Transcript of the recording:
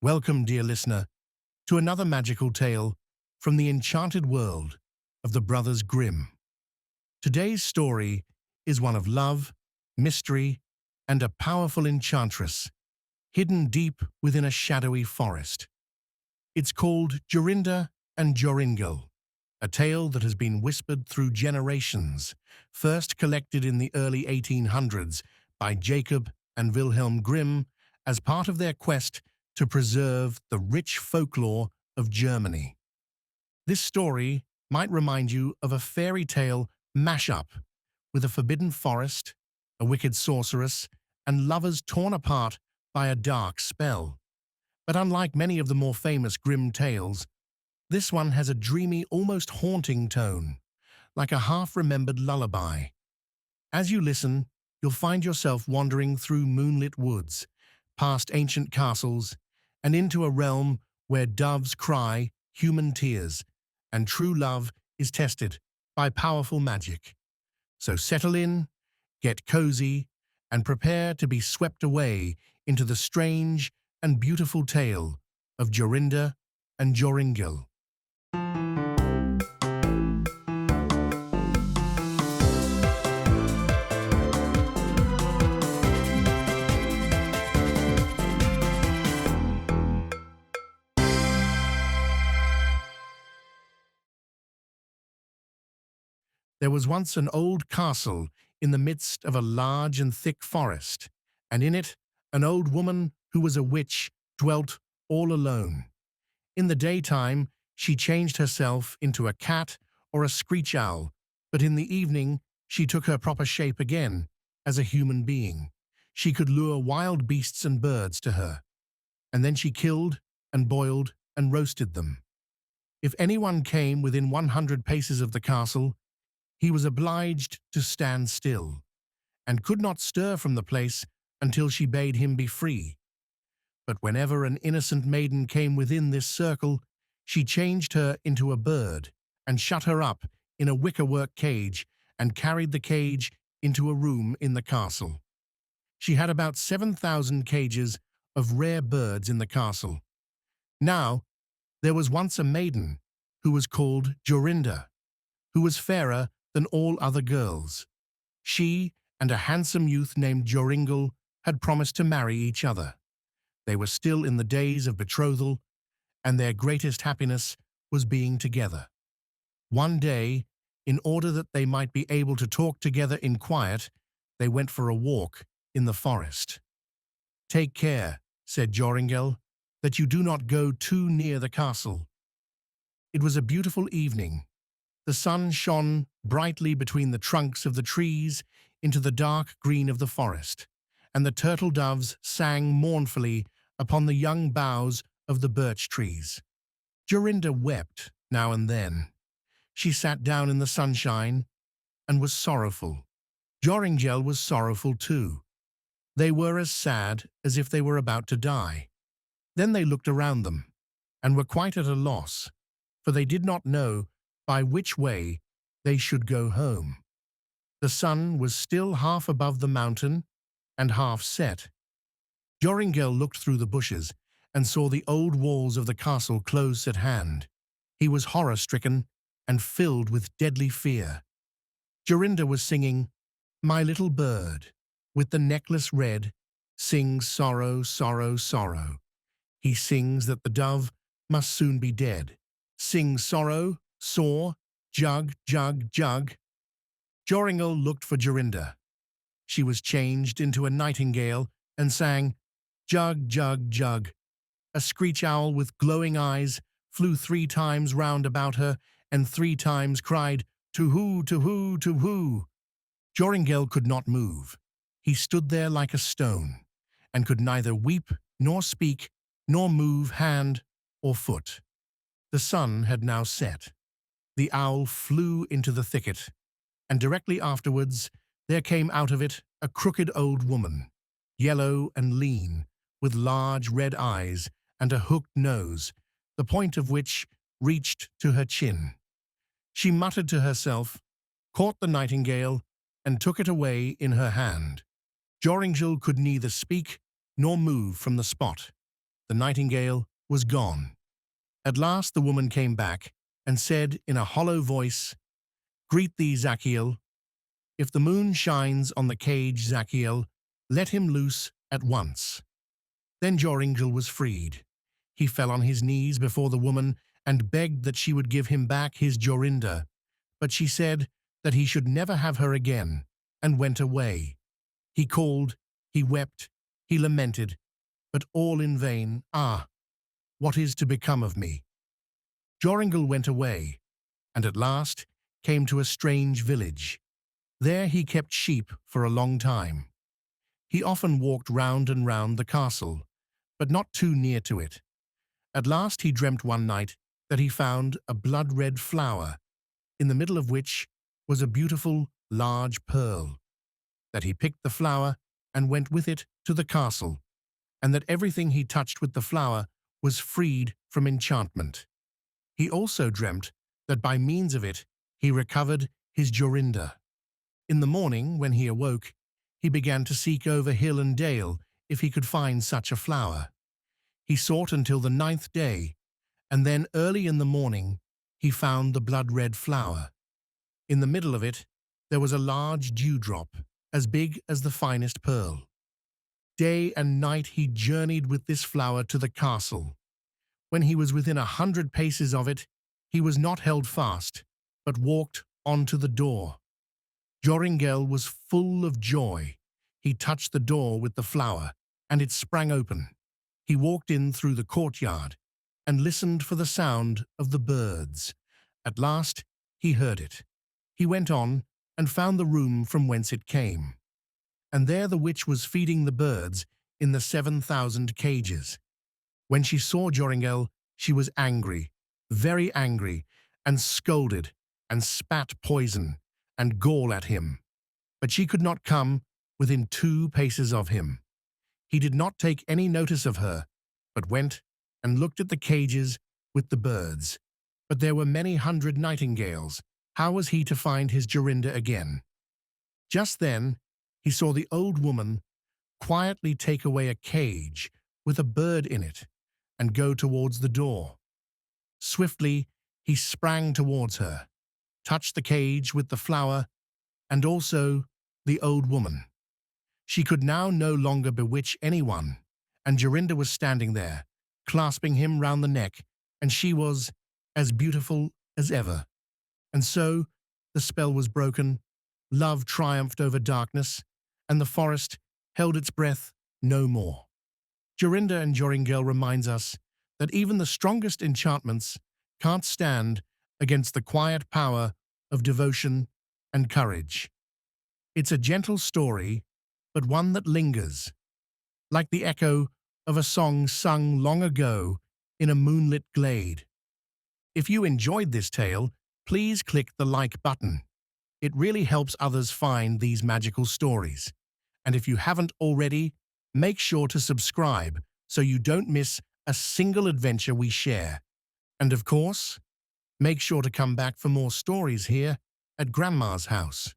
Welcome, dear listener, to another magical tale from the enchanted world of the Brothers Grimm. Today's story is one of love, mystery, and a powerful enchantress hidden deep within a shadowy forest. It's called Jorinda and Joringel, a tale that has been whispered through generations, first collected in the early 1800s by Jacob and Wilhelm Grimm as part of their quest to preserve the rich folklore of Germany. This story might remind you of a fairy tale mashup with a forbidden forest, a wicked sorceress, and lovers torn apart by a dark spell. But unlike many of the more famous Grimm tales, this one has a dreamy, almost haunting tone, like a half-remembered lullaby. As you listen, you'll find yourself wandering through moonlit woods, past ancient castles, and into a realm where doves cry human tears, and true love is tested by powerful magic. So settle in, get cozy, and prepare to be swept away into the strange and beautiful tale of Jorinda and Joringel. There was once an old castle in the midst of a large and thick forest, and in it an old woman who was a witch dwelt all alone. In the daytime, she changed herself into a cat or a screech owl, but in the evening she took her proper shape again as a human being. She could lure wild beasts and birds to her, and then she killed and boiled and roasted them. If anyone came within 100 paces of the castle, he was obliged to stand still, and could not stir from the place until she bade him be free. But whenever an innocent maiden came within this circle, she changed her into a bird, and shut her up in a wickerwork cage, and carried the cage into a room in the castle. She had about 7,000 cages of rare birds in the castle. Now, there was once a maiden who was called Jorinda, who was fairer than all other girls. She and a handsome youth named Joringel had promised to marry each other. They were still in the days of betrothal, and their greatest happiness was being together. One day, in order that they might be able to talk together in quiet, they went for a walk in the forest. "Take care," said Joringel, "that you do not go too near the castle." It was a beautiful evening. The sun shone brightly between the trunks of the trees into the dark green of the forest, and the turtle doves sang mournfully upon the young boughs of the birch trees. Jorinda wept now and then. She sat down in the sunshine and was sorrowful. Joringel was sorrowful too. They were as sad as if they were about to die. Then they looked around them, and were quite at a loss, for they did not know by which way they should go home. The sun was still half above the mountain and half set. Joringel looked through the bushes and saw the old walls of the castle close at hand. He was horror-stricken and filled with deadly fear. Jorinda was singing, "My little bird, with the necklace red, sings sorrow, sorrow, sorrow. He sings that the dove must soon be dead. Sings sorrow, soar, jug, jug, jug." Joringel looked for Jorinda. She was changed into a nightingale and sang, "Jug, jug, jug." A screech owl with glowing eyes flew 3 times round about her, and 3 times cried, "To-hoo, to-hoo, to-hoo." Joringel could not move. He stood there like a stone, and could neither weep nor speak, nor move hand or foot. The sun had now set. The owl flew into the thicket, and directly afterwards there came out of it a crooked old woman, yellow and lean, with large red eyes and a hooked nose, the point of which reached to her chin. She muttered to herself, caught the nightingale, and took it away in her hand. Joringel could neither speak nor move from the spot. the nightingale was gone. At last the woman came back and said in a hollow voice, "Greet thee, Zachiel. If the moon shines on the cage, Zachiel, let him loose at once." Then Joringel was freed. He fell on his knees before the woman and begged that she would give him back his Jorinda, but she said that he should never have her again, and went away. He called, he wept, he lamented, but all in vain. "Ah, what is to become of me?" Joringel went away, and at last came to a strange village. There he kept sheep for a long time. He often walked round and round the castle, but not too near to it. At last he dreamt one night that he found a blood-red flower, in the middle of which was a beautiful, large pearl, that he picked the flower and went with it to the castle, and that everything he touched with the flower was freed from enchantment. He also dreamt that by means of it he recovered his Jorinda. In the morning, when he awoke, he began to seek over hill and dale if he could find such a flower. He sought until the 9th day, and then early in the morning he found the blood-red flower. In the middle of it there was a large dewdrop, as big as the finest pearl. Day and night he journeyed with this flower to the castle. When he was within 100 paces of it, he was not held fast, but walked on to the door. Joringel was full of joy. He touched the door with the flower, and it sprang open. He walked in through the courtyard, and listened for the sound of the birds. At last he heard it. He went on, and found the room from whence it came. And there the witch was feeding the birds in the 7,000 cages. When she saw Joringel, she was angry, very angry, and scolded, and spat poison and gall at him. But she could not come within 2 paces of him. He did not take any notice of her, but went and looked at the cages with the birds. But there were many hundred nightingales. How was he to find his Jorinda again? Just then he saw the old woman quietly take away a cage with a bird in it and go towards the door. Swiftly he sprang towards her, touched the cage with the flower, and also the old woman. She could now no longer bewitch anyone, and Jorinda was standing there, clasping him round the neck, and she was as beautiful as ever. And so the spell was broken, love triumphed over darkness, and the forest held its breath no more. Jorinda and Joringel reminds us that even the strongest enchantments can't stand against the quiet power of devotion and courage. It's a gentle story, but one that lingers, like the echo of a song sung long ago in a moonlit glade. If you enjoyed this tale, please click the like button. It really helps others find these magical stories. And if you haven't already, make sure to subscribe so you don't miss a single adventure we share. And of course, make sure to come back for more stories here at Grandma's house.